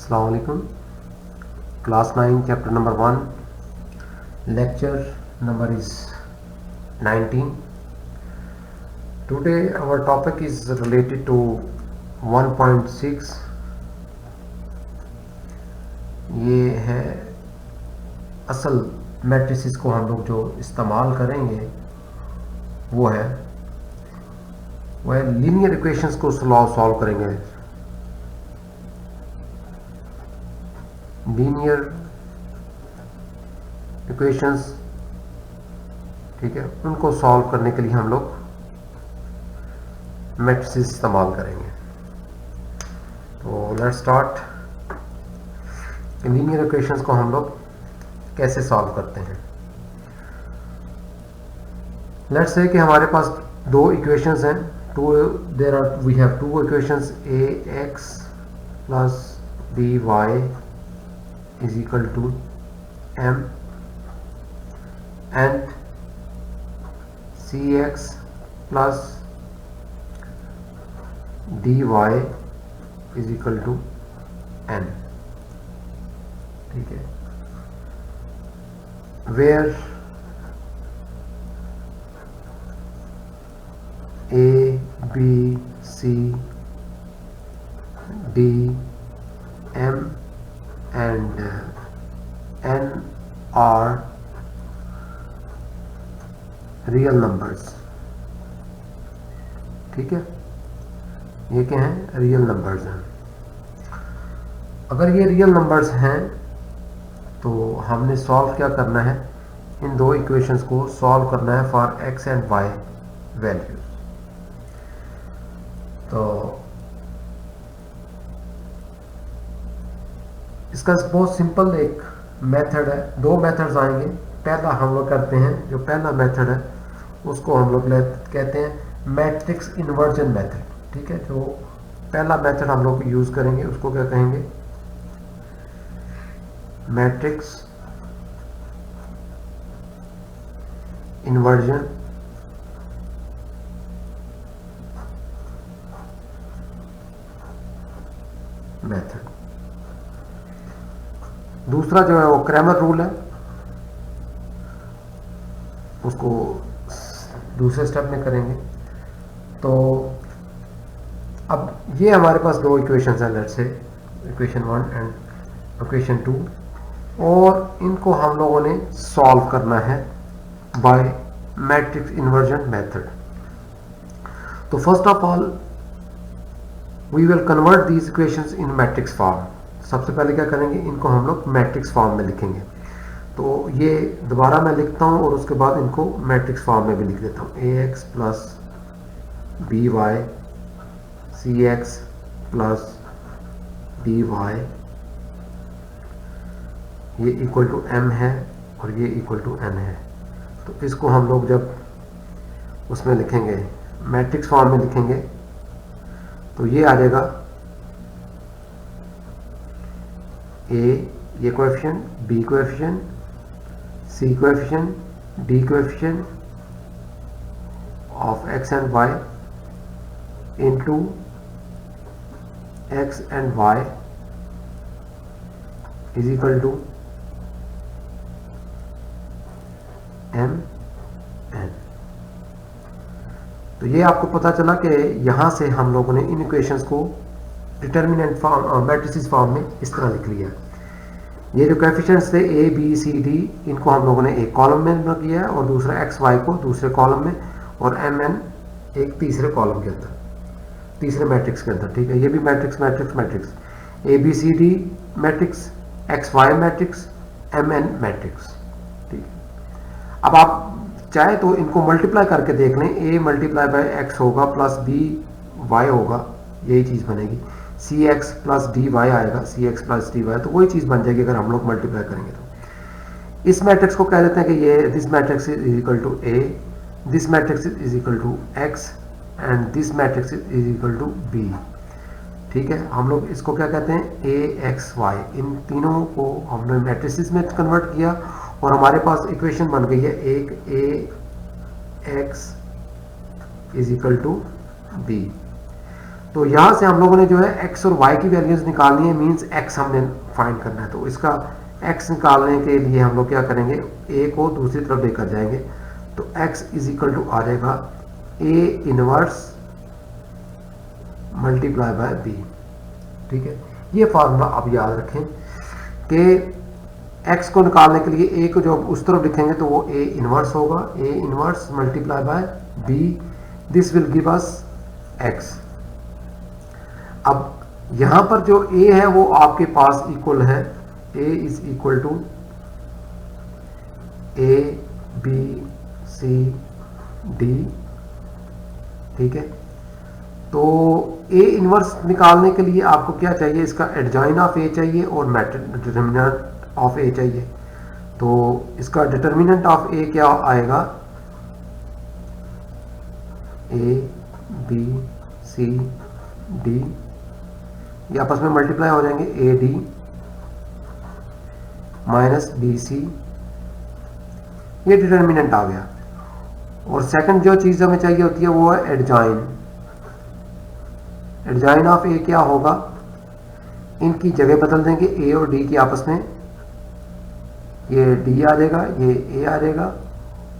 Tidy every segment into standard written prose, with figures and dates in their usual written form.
अस्सलाम वालेकुम। Class 9 chapter number 1 lecture number is 19. Today our topic is related to 1.6. ये है असल मैट्रिसेस को हम लोग जो इस्तेमाल करेंगे वो है लीनियर इक्वेशंस को सॉल्व करेंगे। लीनियर इक्वेशंस, ठीक है, उनको सॉल्व करने के लिए हम लोग मैट्रिसेस इस्तेमाल करेंगे। तो लेट्स स्टार्ट। लीनियर इक्वेशंस को हम लोग कैसे सॉल्व करते हैं। लेट्स से कि हमारे पास दो इक्वेशंस हैं, we have two equations ax plus by is equal to m and cx plus dy is equal to n, ठीक है, where a b c d m and n are real numbers. ठीक है, ये क्या हैं? Real numbers हैं। अगर ये रियल नंबर्स हैं तो हमने सॉल्व क्या करना है, इन दो इक्वेशंस को सॉल्व करना है for x and y values. तो इसका बहुत सिंपल एक मेथड है, दो मेथड्स आएंगे। पहला हम लोग करते हैं, जो पहला मेथड है उसको हम लोग कहते हैं मैट्रिक्स इन्वर्जन मेथड। ठीक है, जो पहला मेथड हम लोग यूज करेंगे उसको क्या कहेंगे? Matrix inversion method. दूसरा जो है वो क्रैमर रूल है, उसको दूसरे स्टेप में करेंगे। तो अब ये हमारे पास दो इक्वेशंस हैं, let's say equation 1 and equation 2, और इनको हम लोगों ने सॉल्व करना है बाय मैट्रिक्स इन्वर्जन मेथड। तो first of all we will convert these equations in matrix form. सबसे पहले क्या करेंगे, इनको हम लोग मैट्रिक्स फॉर्म में लिखेंगे। तो ये दोबारा मैं लिखता हूँ और उसके बाद इनको मैट्रिक्स फॉर्म में भी लिख देता हूँ। ax plus by cx plus dy ये इक्वल टू m है और ये इक्वल टू n है। तो इसको हम लोग जब उसमें लिखेंगे, मैट्रिक्स फॉर्म में लिखेंगे, तो ये आ जाएगा a ये coefficient, b coefficient, c coefficient, d coefficient of x and y into x and y is equal to m n। तो ये आपको पता चला कि यहां से हम लोगों ने इन इक्वेशंस को डिटर्मिनेंट फॉर्म, मैट्रिसेस फॉर्म में इस तरह लिख लिया। ये जो कोएफिशिएंट्स थे a b c d, इनको हम लोगों ने एक कॉलम में रख किया है और दूसरा x y को दूसरे कॉलम में, और m n एक तीसरे कॉलम के अंदर, तीसरे मैट्रिक्स के अंदर। ठीक है, ये भी matrix matrix matrix, a b c d matrix, x y matrix, m n matrix. ठीक है, अब आप चाहे तो इनको मल्टीप्लाई करके देख लें, a मल्टीप्लाई बाय x होगा प्लस b y होगा, यही चीज़ बनेगी। cx प्लस dy आएगा, cx प्लस dy, तो वही चीज़ बन जाएगी अगर हम लोग मल्टीप्लाई करेंगे। तो इस मैट्रिक्स को कह देते हैं कि ये this matrix is equal to a, this matrix is equal to x and this matrix is equal to b। ठीक है, हम लोग इसको क्या कहते हैं? a x y। इन तीनों को हमने मैट्रिसेस में कन्वर्ट किया और हमारे पास इक्वेशन बन गई है एक a x is equal to b। तो यहाँ से हम लोगों ने जो है x और y की वैल्यूज निकालनी है, मींस x हमने फाइंड करना है। तो इसका x निकालने के लिए हम लोग क्या करेंगे, a को दूसरी तरफ लेकर जाएंगे, तो x इज इक्वल टू आ जाएगा a inverse multiply by b। ठीक है, ये फार्मूला आप याद रखें कि x को निकालने के लिए a को जो उस तरफ लिखेंगे तो वो a इनवर्स होगा, a inverse multiply by b, this will give us x। अब यहां पर जो a है वो आपके पास इक्वल है, a is equal to a b c d। ठीक है, तो a इनवर्स निकालने के लिए आपको क्या चाहिए, इसका एडजॉइन ऑफ a चाहिए और डिटरमिनेंट ऑफ a चाहिए। तो इसका डिटरमिनेंट ऑफ a क्या आएगा, a b c d, ये आपस में मल्टीप्लाई हो जाएंगे, A D minus B C, ये डिटर्मिनेंट आ गया। और सेकंड जो चीज हमें चाहिए होती है वो है एडजॉइन। एडजॉइन ऑफ ए क्या होगा, इनकी जगह बदल देंगे, ए और डी की आपस में, ये डी आ जाएगा, ये ए आ जाएगा,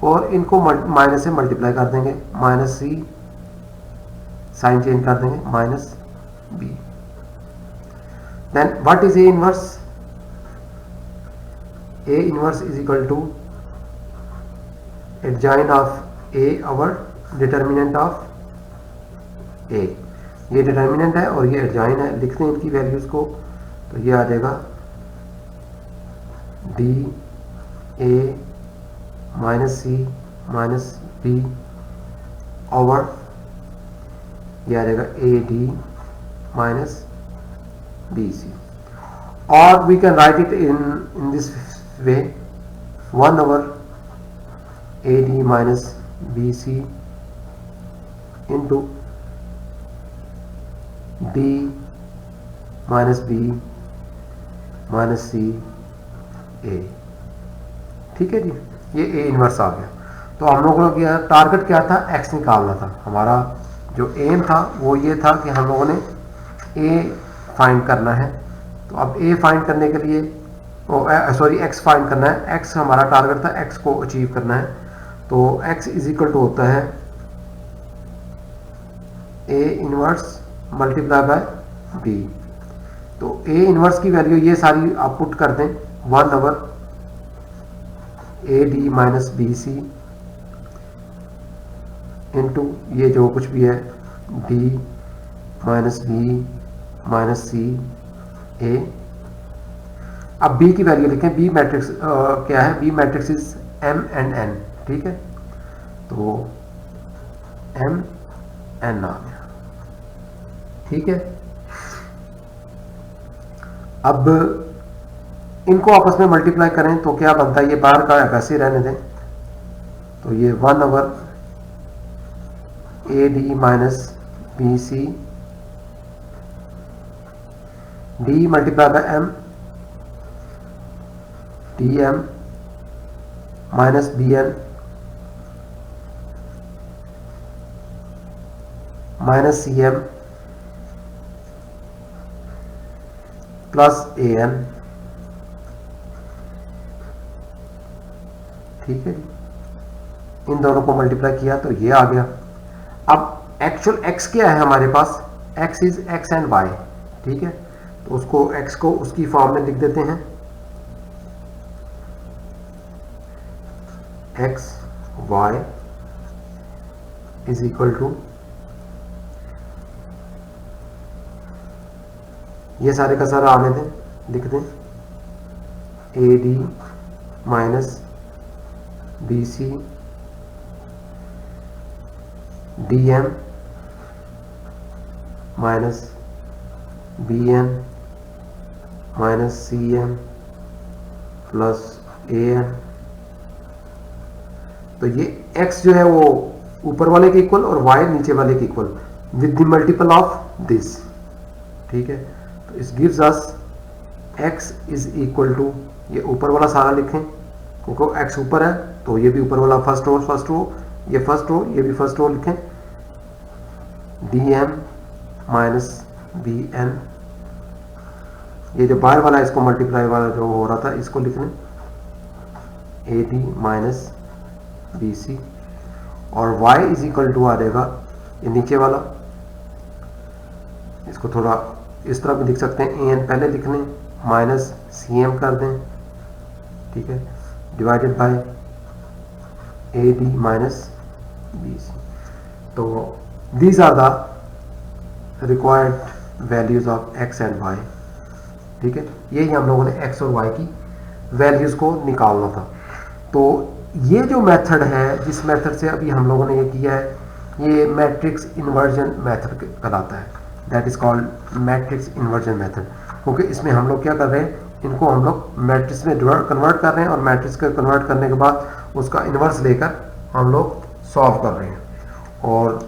और इनको माइनस से मल्टीप्लाई कर देंगे, माइनस सी, साइन चेंज कर देंगे, minus B. Then what is A inverse? A inverse is equal to adjoint of A over determinant of A। ये determinant है और ये adjoint है, लिखते हैं इनकी वैल्यूज को, तो ये आ जाएगा D A minus C minus B over, ये आ जाएगा A D minus BC, or we can write it in this way, 1 over AD minus BC into D minus B minus C A। ठीक है जी, ये A इनवर्स आ गया। तो हम लोगों का क्या टारगेट क्या था, X निकालना था। हमारा जो एम था वो ये था कि हम लोगों ने A फाइंड करना है। तो अब a फाइंड करने के लिए सॉरी x फाइंड करना है, x हमारा टारगेट था, x को अचीव करना है। तो x इज इक्वल टू होता है a inverse multiply by b। तो a इनवर्स की वैल्यू ये सारी आप पुट कर दें, 1 over a d minus B C into ये जो कुछ भी है d minus B minus C A. अब b की वैल्यू लिखें, b मैट्रिक्स क्या है, b matrix is m and n। ठीक है, तो m n आ गया। ठीक है, अब इनको आपस में मल्टीप्लाई करें तो क्या बनता है, ये बाहर का वैसे रहने दें, तो ये 1 over A D minus B C D multiply by M D M minus B N minus C M plus A N. ठीक है जी, इन दोनों को मल्टीप्लाई किया तो ये आ गया। अब एक्चुअल x क्या है हमारे पास, x is x and y। ठीक है, तो उसको x को उसकी फॉर्म में लिख देते हैं, x y is equal to, ये सारे का सारा आने दें, लिख दें A D minus B C D M minus B N minus C M plus A N. तो ये x जो है वो ऊपर वाले के इक्वल और y नीचे वाले के equal with the multiple of this. ठीक है, तो इस gives us x is equal to, ये ऊपर वाला सारा लिखें क्योंकि x ऊपर है तो ये भी ऊपर वाला फर्स्ट रो, ये फर्स्ट रो, ये भी फर्स्ट रो लिखें, D M minus B N, ये जो बाहर वाला इसको मल्टीप्लाई वाला जो हो रहा था इसको लिख लें A D minus B C, और y इज इक्वल टू आ जाएगा ये नीचे वाला, इसको थोड़ा इस तरह भी लिख सकते हैं, ए एन पहले लिख लें माइनस सी एम कर दें, ठीक है, divided by A D minus B C. तो these are the required values of X and Y, ठीक है, यही हम लोगों ने एक्स और वाई की वैल्यूज को निकालना था। तो ये जो मेथड है, जिस मेथड से अभी हम लोगों ने ये किया है, ये मैट्रिक्स इन्वर्जन मेथड कहलाता है, that is called matrix inversion method, क्योंकि इसमें हम लोग क्या कर रहे हैं, इनको हम लोग मैट्रिक्स में कन्वर्ट कर रहे हैं और मैट्रिक्स को कन्वर्ट करने के बाद उसका इन्वर्स लेकर हम लोग सॉल्व कर रहे हैं। और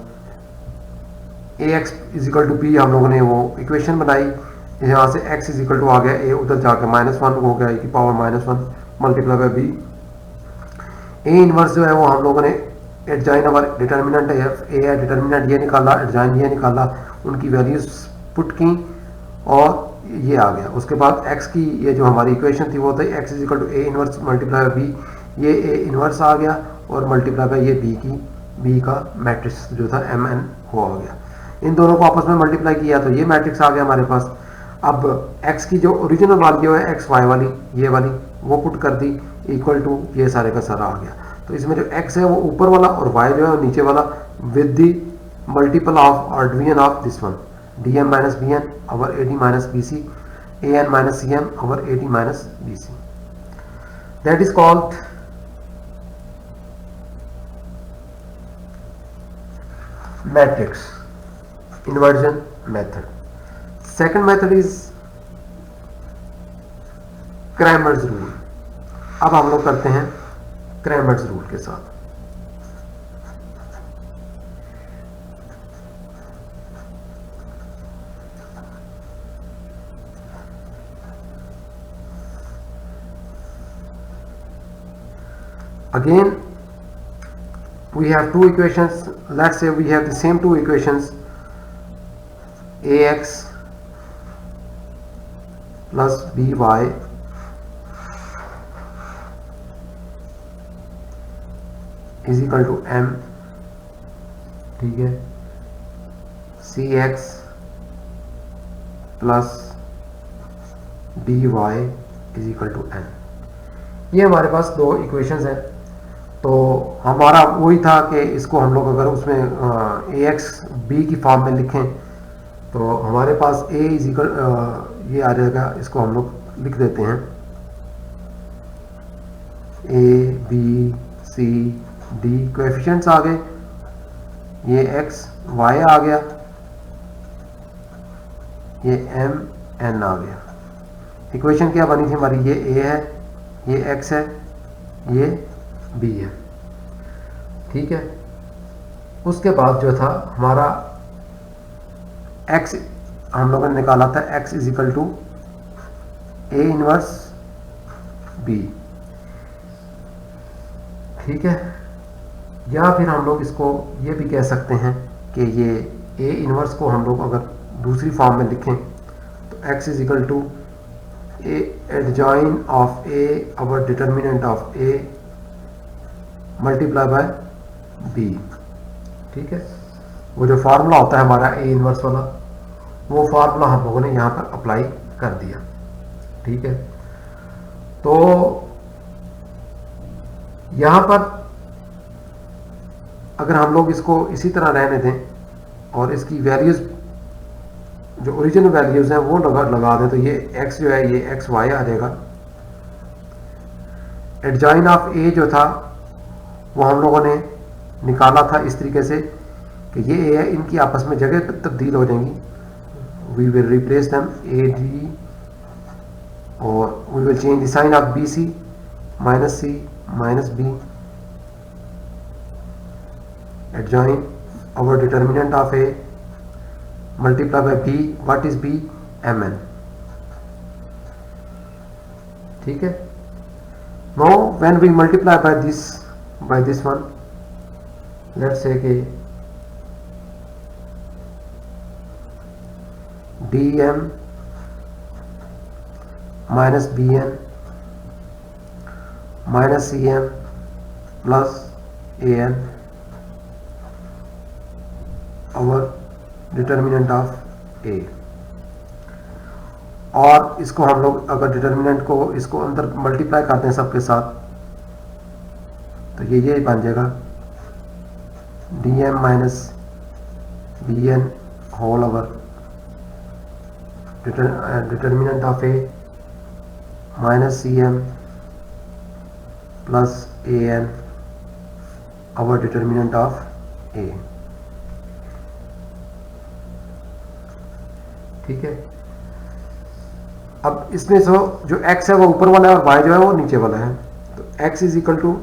A X is equal to B हम लोगों ने वो इक्वेशन बनाई, यहाँ से x इज इक्वल टू आ गया, ए उधर जाके -1 हो गया, की power -1 multiply by B. A inverse जो है वो हम लोगों ने एडजॉइन हमारे डिटर्मिनेंट है, ए है डिटर्मिनेंट ये निकाला, एडजॉइन ये निकाला, उनकी वैल्यूज पुट की और ये आ गया। उसके बाद x की ये जो हमारी इक्वेशन थी वो थी x is equal to A inverse multiply by B, ये ए इनवर्स आ गया और मल्टीप्लाई बाय ये बी का मैट्रिक्स जो था एम एन वो आ गया। इन दोनों को आपस में मल्टीप्लाई किया तो ये मैट्रिक्स आ गया हमारे पास। अब x की जो ओरिजिनल वैल्यू है एक्स वाई वाली, ये वाली वो पुट कर दी इक्वल टू ये सारे का सारा आ गया। तो इसमें जो x है वो ऊपर वाला और y जो है नीचे वाला विद दी मल्टीपल ऑफ और division of this one, D M minus B N over A D minus B C, A N minus C M over A D minus B C, that is called matrix inversion method. Second method is Cramer's rule. अब हम लोग करते हैं Cramer's rule के साथ। Again we have two equations. Let's say we have the same two equations, ax plus by is equal to m, ठीक है, cx plus dy is equal to n। ये हमारे पास दो इक्वेशंस हैं। तो हमारा वही था कि इसको हम लोग अगर उसमें ए एक्स बी की फॉर्म में लिखें तो हमारे पास a इज इक्वल ये आ जाएगा, इसको हम लोग लिख देते हैं a b c d, coefficients आ गए, ये x y आ गया, ये m n आ गया। इक्वेशन क्या बनी थी हमारी, ये a है, ये x है, ये b है, ठीक है। उसके बाद जो था हमारा x हम लोगों ने निकाला था, x is equal to A inverse b, ठीक है। या फिर हम लोग इसको ये भी कह सकते हैं कि ये a इनवर्स को हम लोग अगर दूसरी फॉर्म में लिखें तो x is equal to A adjoint of a over determinant of a multiply by b, ठीक है। वो जो फार्मूला होता है हमारा ए इनवर्स वाला, वो फार्मूला हम लोगों ने यहाँ पर अप्लाई कर दिया, ठीक है। तो यहाँ पर अगर हम लोग इसको इसी तरह रहने दें और इसकी वैल्यूज जो ओरिजिनल वैल्यूज हैं वो लगा दें तो ये x जो है ये एक्स वाई आ जाएगा। एडजॉइन ऑफ ए जो था वो हम लोगों ने निकाला था इस तरीके से कि ये ए है, इनकी आपस में जगह तब्दील हो जाएंगी, we will replace them A D और we will change the sign of B C minus C minus B, adjoint our determinant of a multiply by b, what is b, mn, ठीक है। now when we multiply by this one, let's say कि D M minus B N minus C M plus A N over determinant of A. और इसको हम लोग अगर determinant को इसको अंदर मल्टीप्लाई करते हैं सबके साथ तो ये बन जाएगा D M minus B N whole over determinant of A minus C M plus A N over determinant of A. ठीक है, अब इसमें जो x है वो ऊपर वाला है और y जो है वो नीचे वाला है। तो x is equal to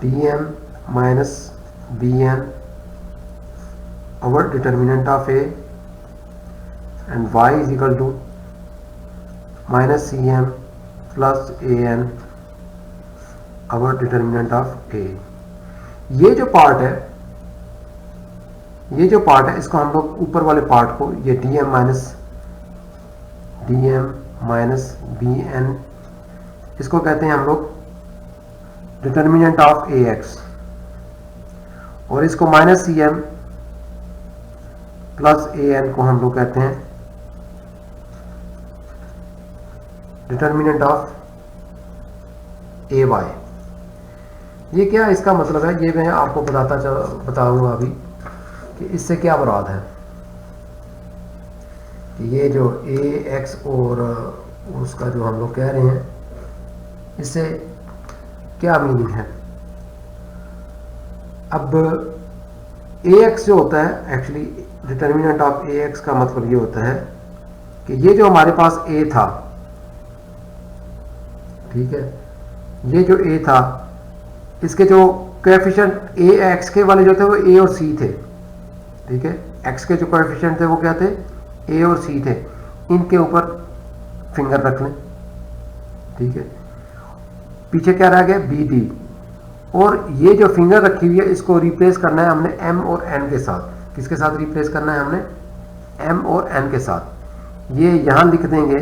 D M minus B N over determinant of A and y is equal to minus C M plus A N over determinant of A. ये जो पार्ट है इसको हम लोग ऊपर वाले पार्ट को ये D M minus B N इसको कहते हैं हम लोग डिटर्मिनेंट ऑफ ए एक्स, और इसको minus C M plus A N को हम लोग कहते हैं डिटर्मिनेंट ऑफ ए वाई। ये क्या इसका मतलब है, ये मैं आपको बताऊंगा अभी कि इससे क्या मुराद है कि ये जो ए एक्स और उसका जो हम लोग कह रहे हैं इससे क्या मीनिंग है। अब ए एक्स जो होता है actually determinant of A x का मतलब ये होता है कि ये जो हमारे पास ए था, ठीक है, ये जो ए था इसके जो कोएफिशिएंट ए एक्स के वाले जो थे वो ए और सी थे। ठीक है, एक्स के जो कोएफिशिएंट थे वो क्या थे, ए और सी थे। इनके ऊपर फिंगर रख लें। ठीक है, पीछे क्या रह गया, बी डी, और ये जो फिंगर रखी हुई है इसको रिप्लेस करना है हमने एम और एन के साथ। किसके साथ रिप्लेस करना है हमने, एम और एन के साथ। ये यहां लिख देंगे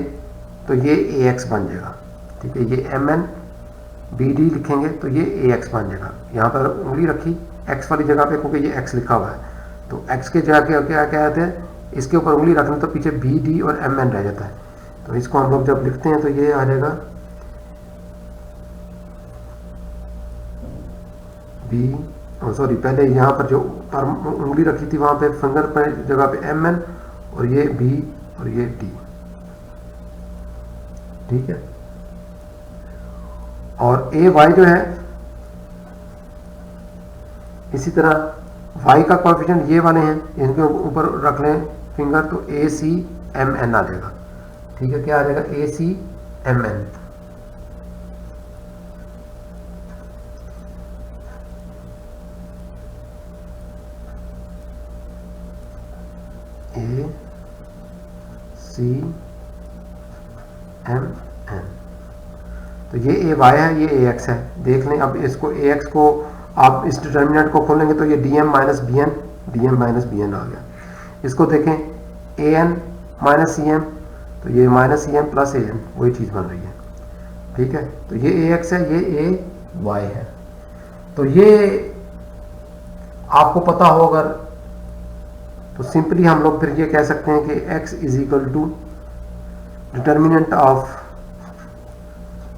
तो ये ए एक्स बन जाएगा। ठीक है, ये एम एन बी डी लिखेंगे तो ये ए एक्स बन जाएगा। यहाँ पर उंगली रखी एक्स वाली जगह पे क्योंकि ये एक्स लिखा हुआ है, तो एक्स के जगह क्या कहते हैं, इसके ऊपर उंगली रखने तो पीछे बी डी और एम एन रह जाता है। तो इसको हम लोग जब लिखते हैं तो ये आ जाएगा बी, सॉरी पहले यहाँ पर जो उंगली रखी थी वहां पे फिंगर पर जगह पे एम एन और ये बी और ये डी। ठीक है, और ए वाई जो है इसी तरह वाई का कोएफिशिएंट ये वाले हैं, इनके ऊपर रख लें फिंगर तो ए सी एम एन आ जाएगा। ठीक है, क्या आ जाएगा, ए सी एम एन। ए सी एम एन, तो ये ए वाई है, ये ए एक्स है। देख लें, अब इसको ए एक्स को आप इस डिटर्मिनेंट को खोलेंगे तो ये D M minus B N आ गया। इसको देखें A N minus C M, तो ये minus C M plus A N, वही चीज़ बन रही है। ठीक है, तो ये ए एक्स है, ये ए वाई है। तो ये आपको पता हो अगर, तो सिंपली हम लोग फिर ये कह सकते हैं कि x is equal to determinant of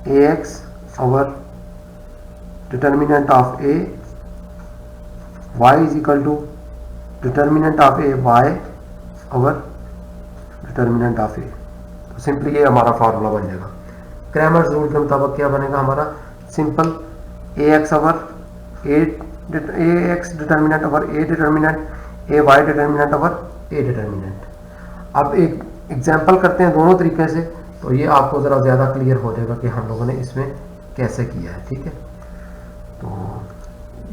A X over determinant of A, y is equal to determinant of A Y over determinant of A. तो सिंपली ये हमारा फार्मूला बन जाएगा। क्रैमर्स रूल के मुताबिक क्या बनेगा हमारा, simple A X over A X determinant over A determinant, A Y determinant over A determinant. अब एक एग्जांपल करते हैं दोनों तरीके से, तो ये आपको ज़रा ज़्यादा क्लियर हो जाएगा कि हम लोगों ने इसमें कैसे किया है। ठीक है, तो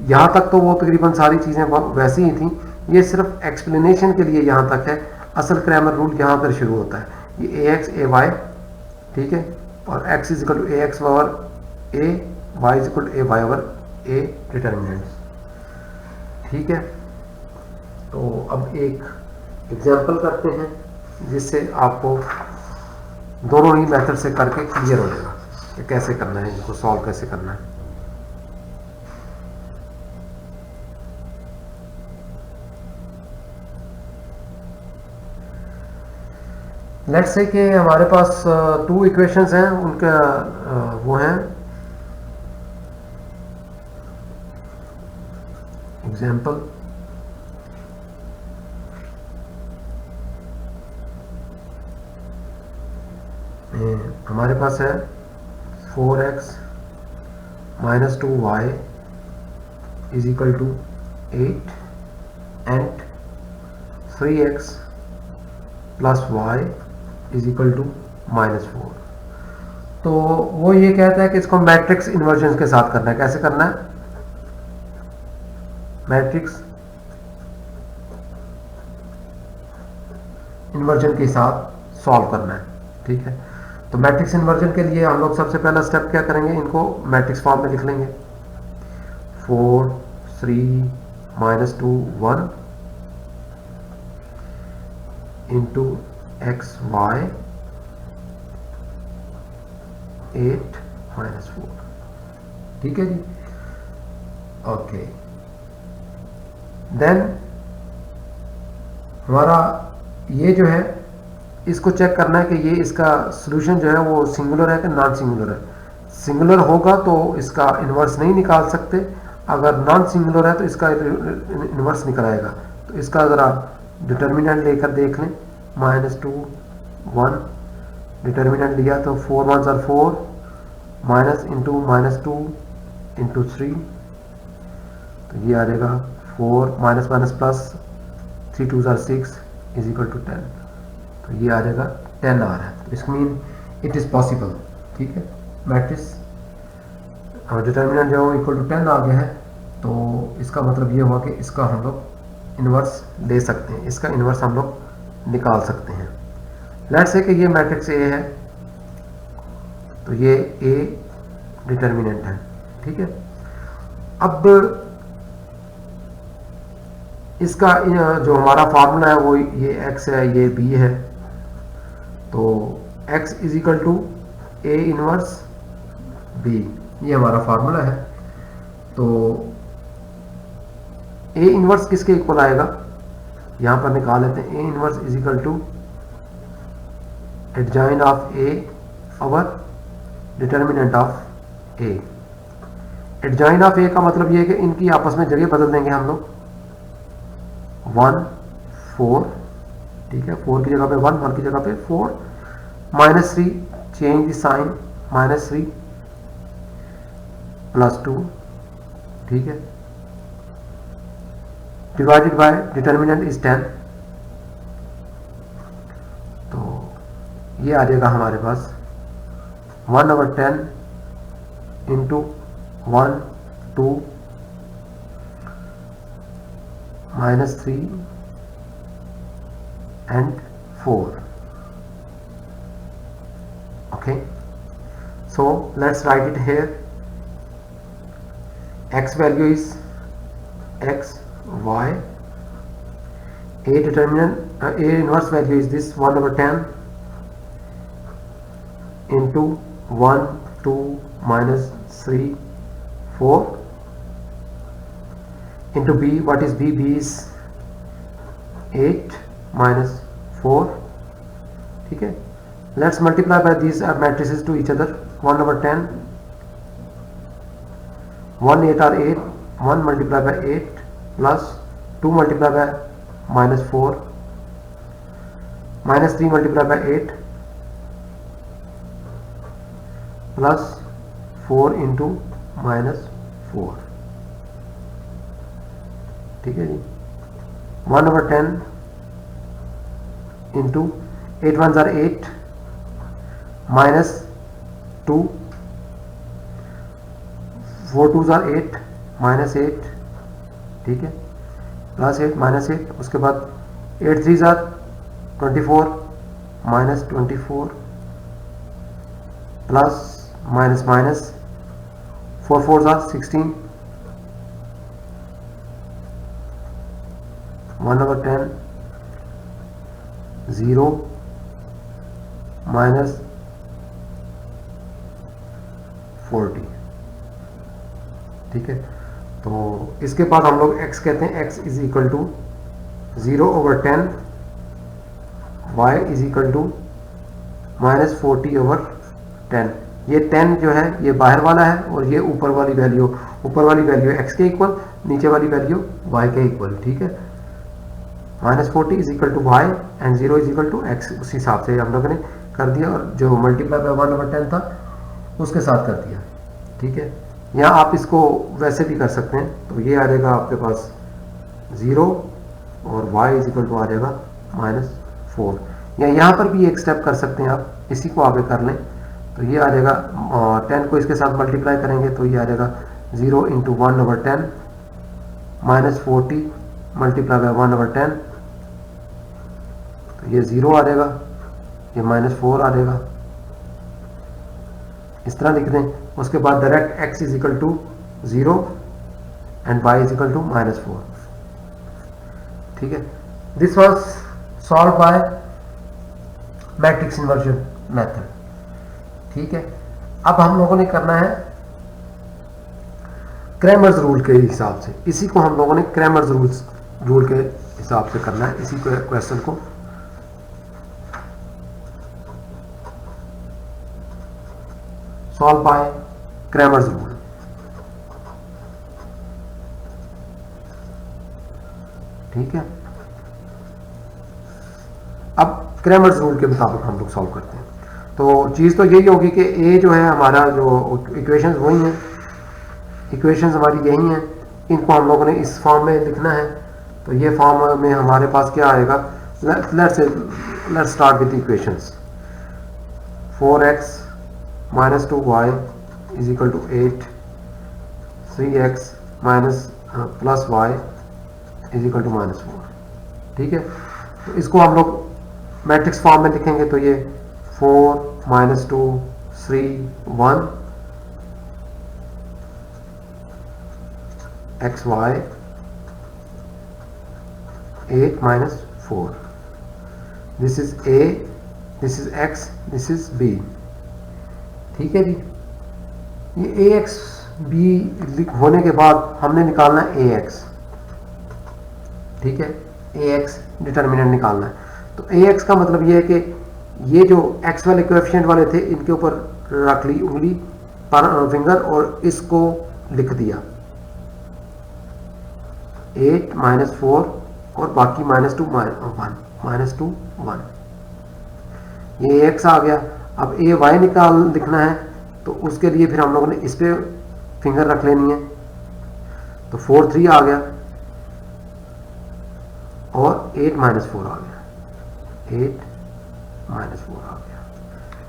यहाँ तक तो वो तकरीबन सारी चीज़ें वैसी ही थी, ये सिर्फ एक्सप्लेनेशन के लिए यहाँ तक है। असल क्रैमर रूल यहाँ पर शुरू होता है, ये ए एक्स ए वाई, ठीक है, और X is equal to A X over A, Y is equal to A Y over A determinants. ठीक है, तो अब एक एग्जाम्पल करते हैं जिससे आपको दोनों ही मेथड से करके क्लियर हो जाएगा कि कैसे करना है, इनको सॉल्व कैसे करना है। लेट्स से कि हमारे पास 2 इक्वेशंस हैं, उनका वो हैं एग्जाम्पल। हमारे पास है 4x minus 2y is equal to 8 and 3x plus y is equal to -4। तो वो ये कहता है कि इसको मैट्रिक्स इन्वर्जन के साथ करना है। कैसे करना है? मैट्रिक्स इन्वर्जन के साथ सॉल्व करना है, ठीक है। तो मैट्रिक्स इन्वर्जन के लिए हम लोग सबसे पहला स्टेप क्या करेंगे, इनको मैट्रिक्स फॉर्म में लिख लेंगे। 4 3 -2 1 इंटू एक्स वाई 8 -4, ठीक है जी। ओके, देन हमारा ये जो है इसको चेक करना है कि ये इसका सॉल्यूशन जो है वो सिंगुलर है कि नॉन सिंगुलर है। सिंगुलर होगा तो इसका इन्वर्स नहीं निकाल सकते, अगर नॉन सिंगुलर है तो इसका इन्वर्स निकल आएगा। तो इसका ज़रा डिटर्मिनेंट लेकर देख लें। -2 1 डिटर्मिनेंट लिया तो 4 1s are 4 minus into -2 into 3, तो ये आ जाएगा 4 minus minus plus 3 2s are 6 is equal to 10। तो ये आ जाएगा 10 आ रहा है। इस मीन इट इज़ पॉसिबल, ठीक है। मैट्रिक्स डिटर्मिनेंट जो है इक्वल टू 10 आ गया है, तो इसका मतलब ये हुआ कि इसका हम लोग इन्वर्स ले सकते हैं, इसका इन्वर्स हम लोग निकाल सकते हैं। लेट्स से कि ये मैट्रिक्स ए है, तो ये ए डिटर्मिनेंट है, ठीक है। अब इसका जो हमारा फार्मूला है वो ये x है, ये b है। तो x is equal to A inverse b, ये हमारा फार्मूला है। तो ए इनवर्स किसके इक्वल आएगा, यहां पर निकाल लेते हैं। A inverse is equal to adjoint of A over determinant of A. Adjoint of A का मतलब ये है कि इनकी आपस में जगह बदल देंगे हम लोग। 1 4, ठीक है, 4 की जगह पे 1, 1 की जगह पे 4, -3 चेंज द साइन, -3 +2, ठीक है, डिवाइडेड बाय डिटर्मिनेंट इज 10। तो ये आ जाएगा हमारे पास 1/10 into 1 2 -3 and 4. Okay, so let's write it here. X value is x, y. A determinant, A inverse value is this 1/10 into 1 2 -3 4 into b. What is b? B is 8 -4, ठीक है। Let's multiply by these matrices to each other. 1/10, 1 8 are 8, 1 multiplied by 8 plus 2 multiplied by -4 -3 multiplied by 8 plus 4 into -4, ठीक है जी। 1/10 into 8 1s are 8 -2, 4 2s are 8 -8, ठीक है, +8 -8, उसके बाद 8 3s are 24 -24 plus minus minus 4 4s are 16 1/10 0 minus 40। ठीक है, तो इसके बाद हम लोग x कहते हैं, x is equal to 0/10, y is equal to -40/10। ये 10 जो है ये बाहर वाला है और ये ऊपर वाली वैल्यू x के इक्वल, नीचे वाली वैल्यू y के इक्वल। ठीक है, -40 is equal to y and 0 is equal to x। उसी हिसाब से हम लोगों ने कर दिया और जो मल्टीप्लाई बाय 1/10 था उसके साथ कर दिया। ठीक है, यहाँ आप इसको वैसे भी कर सकते हैं, तो ये आ जाएगा आपके पास 0 और y इज इक्वल टू आ जाएगा -4। या यहाँ पर भी एक स्टेप कर सकते हैं आप, इसी को आगे कर लें तो ये आ जाएगा 10 को इसके साथ मल्टीप्लाई करेंगे तो ये आ जाएगा 0 इंटू 1/10 -40 मल्टीप्लाई बाय 1/10, तो ये 0 आ जाएगा, ये -4 आ जाएगा। इस तरह लिख दें। उसके बाद direct x is equal to 0 and y is equal to -4। ठीक है, this was solved by matrix inversion method. ठीक है, अब हम लोगों ने करना है क्रैमर्स रूल के हिसाब से। इसी को हम लोगों ने क्रैमर्स रूल के हिसाब से करना है, इसी क्वेश्चन को। Solve by Cramer's rule. ठीक है, अब क्रैमर्स रूल के मुताबिक हम लोग सॉल्व करते हैं। तो चीज़ तो यही होगी कि ए जो है हमारा जो इक्वेशंस वही हैं, इक्वेशंस हमारी यही हैं, इनको हम लोगों ने इस फॉर्म में लिखना है। तो ये फॉर्म में हमारे पास क्या आएगा, let's start with equations. 4x minus 2y is equal to 8, 3x minus plus y is equal to -4। ठीक है, तो इसको हम लोग मैट्रिक्स फॉर्म में लिखेंगे तो ये 4 -2 3 1 xy 8 -4, this is a, this is x, this is b। ठीक है जी, ये ax b होने के बाद हमने निकालना है ax। ठीक है, ax डिटर्मिनेंट निकालना है। तो ax का मतलब ये है कि ये जो x वाले कोएफिशिएंट वाले थे इनके ऊपर रख ली उंगली पर फिंगर और इसको लिख दिया 8 -4 और बाकी -2 1 ये x आ गया। अब ए वाई लिखना है तो उसके लिए फिर हम लोगों ने इस पे फिंगर रख लेनी है, तो 4 3 आ गया और 8 -4 आ गया, 8 -4 आ गया।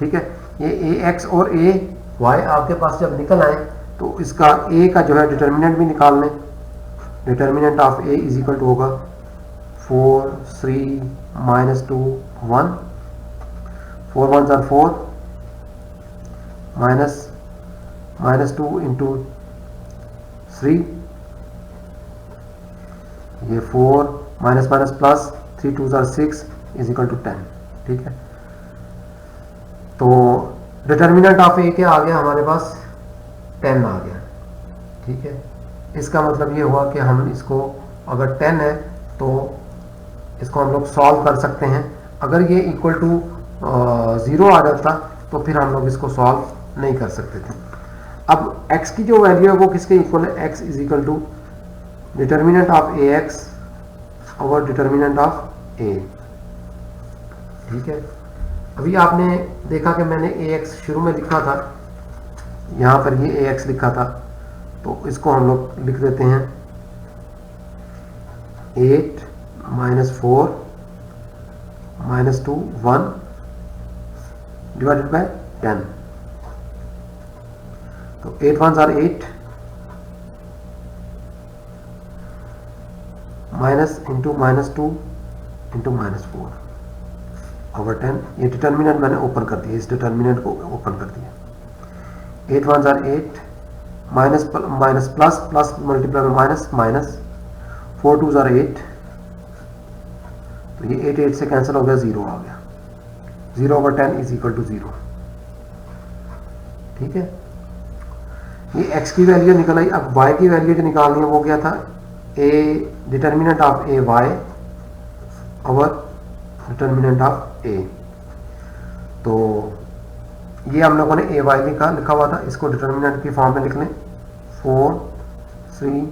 ठीक है, ये ए एक्स और ए वाई आपके पास जब निकल आए तो इसका ए का जो है डिटर्मिनेंट भी निकाल लें। Determinant of A is equal to होगा 4 3 -2 1, 4 1s are 4 -2 इंटू 3, ये 4 minus plus 3 2s are 6 is equal to 10। ठीक है, तो डिटर्मिनेंट ऑफ ए क्या आ गया हमारे पास 10 आ गया। ठीक है, इसका मतलब ये हुआ कि हम इसको अगर 10 है तो इसको हम लोग सॉल्व कर सकते हैं। अगर ये इक्वल टू 0 आ जाता तो फिर हम लोग इसको सॉल्व नहीं कर सकते थे। अब x की जो वैल्यू है वो किसके इक्वल है, x is equal to determinant of A X और डिटर्मिनेंट ऑफ ए। ठीक है, अभी आपने देखा कि मैंने ए एक्स शुरू में लिखा था, यहाँ पर ये ए एक्स लिखा था, तो इसको हम लोग लिख देते हैं 8 -4 -2 1 डिवाइडेड बाय 10। तो 8 1s are 8 minus into -2 into -4 over 10। ये डिटर्मिनेंट मैंने ओपन कर दिया, इस डिटर्मिनेंट को ओपन कर दिया। 8 1s are 8 minus plus plus multiply में माइनस 4 2s are 8 तो ये 8 8 से कैंसिल हो गया, 0 आ गया, 0/10 इज इक्वल टू 0। ठीक है, ये x की वैल्यू निकल आई। अब y की वैल्यू जो निकालनी है वो क्या था, a determinant of a y और डिटर्मिनेंट ऑफ a। तो ये हम लोगों ने a y लिखा हुआ था, इसको डिटर्मिनेंट की फॉर्म में लिख लें, 4 3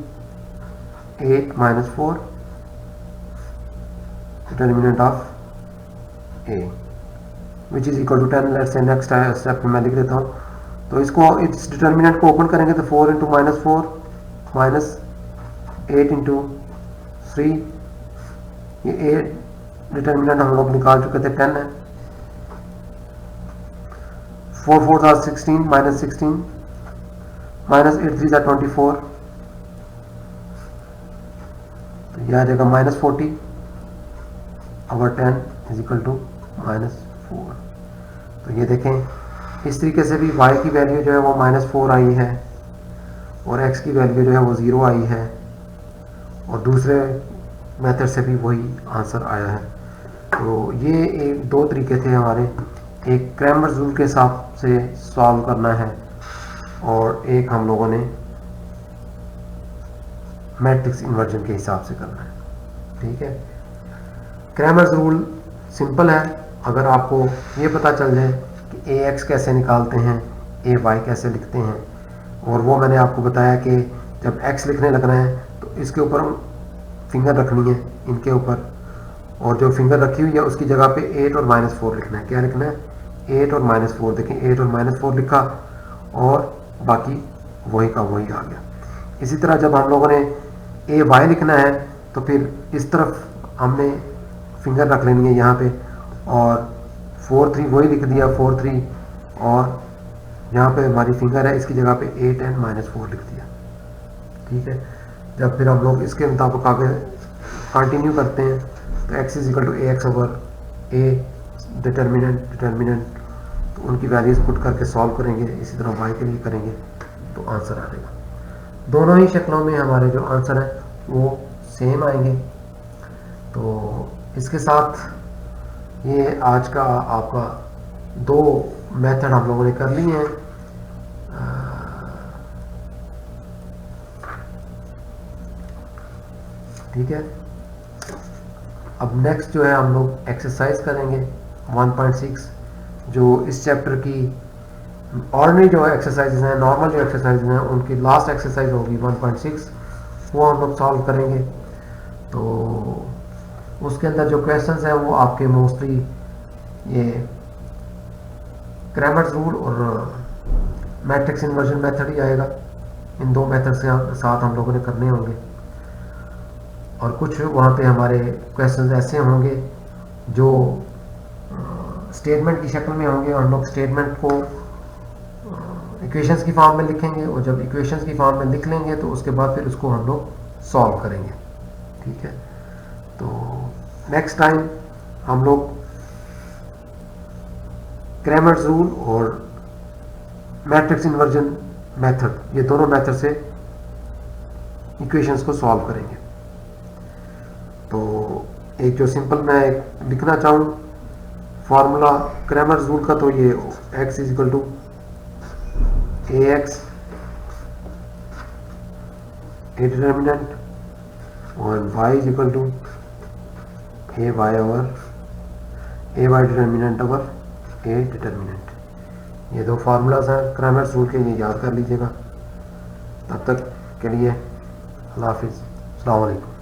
8 -4 determinant of a which is equal to 10। Let's say next step में मैं लिख देता हूँ। तो इसको, इस डिटर्मिनेंट को ओपन करेंगे तो 4 × -4 -8 × 3, ये a डिटर्मिनेंट हम लोग निकाल चुके थे, 10 है। 4 4 are 16 -16 -8 3 are 24, तो यह आ जाएगा -40 और 10 इज इक्वल टू -4। तो ये देखें, इस तरीके से भी y की वैल्यू जो है वो -4 आई है और x की वैल्यू जो है वो 0 आई है, और दूसरे मेथड से भी वही आंसर आया है। तो ये एक दो तरीके थे हमारे, एक क्रैमर्स रूल के हिसाब से सॉल्व करना है और एक हम लोगों ने मैट्रिक्स इन्वर्जन के हिसाब से करना है। ठीक है, क्रैमर्स रूल सिंपल है। अगर आपको ये पता चल जाए कि ax कैसे निकालते हैं, ay कैसे लिखते हैं, और वो मैंने आपको बताया कि जब x लिखने लगना है तो इसके ऊपर फिंगर रखनी है, इनके ऊपर, और जो फिंगर रखी हुई है उसकी जगह पे 8 और -4 लिखना है। क्या लिखना है, 8 और -4। देखें 8 और -4 लिखा और बाकी वही का वही आ गया। इसी तरह जब हम लोगों ने ay लिखना है तो फिर इस तरफ हमने फिंगर रख लेनी है यहाँ पे, और 4 3 वही लिख दिया, 4 3, और यहाँ पे हमारी फिंगर है, इसकी जगह पे 8 और -4 लिख दिया। ठीक है, जब फिर हम लोग इसके मुताबिक आगे कंटिन्यू करते हैं तो x is equal to ax over a determinant, तो उनकी वैल्यूज पुट करके सॉल्व करेंगे। इसी तरह y के लिए करेंगे तो आंसर आ जाएगा। दोनों ही शक्लों में हमारे जो आंसर है वो सेम आएंगे। तो इसके साथ ये आज का आपका 2 मेथड हम लोगों ने कर लिए हैं। ठीक है, अब नेक्स्ट जो है हम लोग एक्सरसाइज करेंगे 1.6, जो इस चैप्टर की ऑर्डिनरी जो एक्सरसाइजेज हैं, नॉर्मल जो एक्सरसाइज हैं, उनकी लास्ट एक्सरसाइज होगी 1.6, वो हम लोग सॉल्व करेंगे। तो उसके अंदर जो क्वेश्चंस हैं वो आपके मोस्टली ये क्रैमर्स रूल और मैट्रिक्स इन्वर्जन मेथड ही आएगा। इन 2 मेथड से साथ हम लोगों ने करने होंगे, और कुछ वहाँ पे हमारे क्वेश्चंस ऐसे होंगे जो स्टेटमेंट की शक्ल में होंगे, और हम लोग स्टेटमेंट को इक्वेशंस की फॉर्म में लिखेंगे, और जब इक्वेशंस की फॉर्म में लिख लेंगे तो उसके बाद फिर उसको हम लोग सॉल्व करेंगे। ठीक है, तो नेक्स्ट टाइम हम लोग क्रैमर्स रूल और मैट्रिक्स इन्वर्जन मेथड, ये दोनों मेथड से इक्वेशंस को सॉल्व करेंगे। तो एक जो सिंपल मैं लिखना चाहूँ फार्मूला क्रैमर्स रूल का, तो ये x is equal to ax a determinant और y is equal to ay over ay determinant over a determinant. ये 2 फार्मूलाज हैं क्रैमर्स रूल के, ये याद कर लीजिएगा। तब तक के लिए अल्लाह हाफिज़, अस्सलाम वालेकुम।